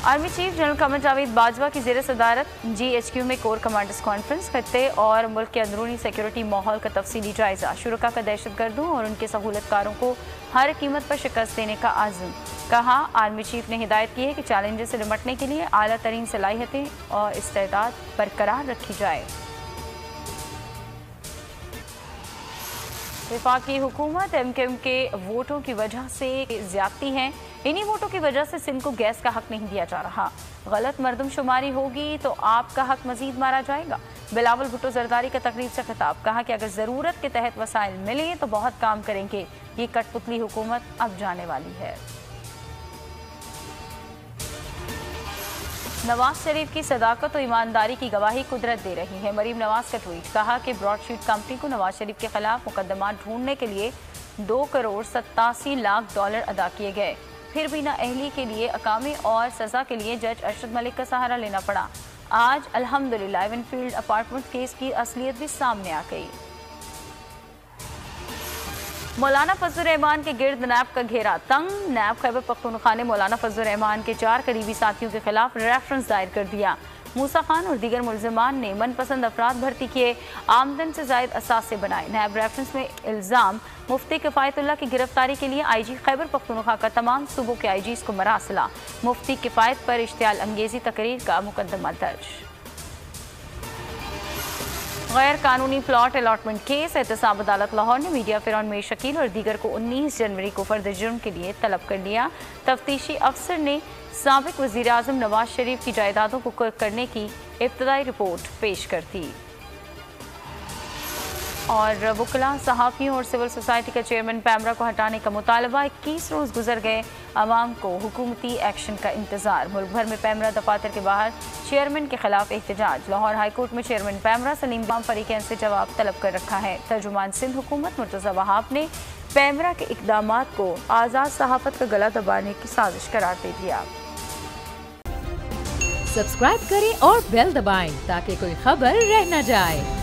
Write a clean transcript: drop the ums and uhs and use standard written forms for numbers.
Army chief general Qamar Javed Bajwa की ज़ेर सदारत GHQ में कोर कमांडर्स कॉन्फ्रेंस खत्ते और मुल्क के अंदरूनी सिक्योरिटी माहौल का तफसीली जायजा। शुरका का दहशतगर्दों और उनके सहूलतकारों को हर कीमत पर शिकस्त देने का आज़म। कहा, आर्मी चीफ ने हिदायत की है कि चैलेंजेस से निपटने के लिए आला तरीन सलाहियतें और इस्तेदाद बरकरार रखी जाए। वफाकी हुकूमत MKM के वोटों की वजह से ज्यादती हैं। इन्हीं वोटों की वजह से सिंध को गैस का हक नहीं दिया जा रहा। गलत मरदमशुमारी होगी तो आपका हक मजीद मारा जाएगा। बिलावल भुट्टो जरदारी का तकरीब से खिताब। कहा कि अगर ज़रूरत के तहत वसाइल मिले तो बहुत काम करेंगे। ये कठपुतली हुकूमत अब जाने वाली है। नवाज शरीफ की सदाकत और ईमानदारी की गवाही कुदरत दे रही है। मरीम नवाज का ट्वीट। कहा कि ब्रॉडशीट कंपनी को नवाज शरीफ के खिलाफ मुकदमा ढूंढने के लिए $2.87 अदा किए गए, फिर भी नाअहली के लिए अकामी और सजा के लिए जज अरशद मलिक का सहारा लेना पड़ा। आज अल्हम्दुलिल्लाह इवनफील्ड अपार्टमेंट केस की असलियत भी सामने आ गई। मौलाना फजल रहमान के गिर्द नैब का घेरा तंग। नैब खैबर पख्तूनख्वा ने मौलाना फजल रहमान के 4 करीबी साथियों के खिलाफ रेफरेंस दायर कर दिया। मूसा खान और दीगर मुलजमान ने मनपसंद अफराद भर्ती किए, आमदन से जायद असासे बनाए। नैब रेफरेंस में इल्ज़ाम मुफ्ती किफ़ायतुल्लाह की गिरफ्तारी के लिए IG खैबर पख्तूनख्वा का तमाम सूबों के IGs को मरासला। मुफ्ती किफ़ायत पर इश्तियाल अंगेजी तकरीर का मुकदमा दर्ज। गैर कानूनी प्लॉट अलॉटमेंट केस। एहतसाब अदालत लाहौर ने मीडिया फिरौन मीर शकील और दीगर को 19 जनवरी को फर्द जुर्म के लिए तलब कर लिया। तफ्तीशी अफसर ने साबिक वज़ीर आज़म नवाज शरीफ की जायदादों को कुर्क करने की इब्तदाई रिपोर्ट पेश कर दी। और वकला, सहाफ़ियों और सिविल सोसाइटी का चेयरमैन पैमरा को हटाने का मुतालबा। 21 रोज़ गुजर गए, अवाम को हुकूमती एक्शन का इंतजार। मुल्क भर में पैमरा दफातर के बाहर चेयरमैन के खिलाफ एहतजाज। लाहौर हाईकोर्ट में चेयरमैन पैमरा सलीम फरीकैन से जवाब तलब कर रखा है। तर्जुमान सिंध हुकूमत मुर्तज़ा वहाब ने पैमरा के इक़दामात को आज़ाद सहाफ़त का गला दबाने की साजिश करार दे दिया। सब्सक्राइब करें और बेल दबाएं ताकि कोई खबर रह न जाए।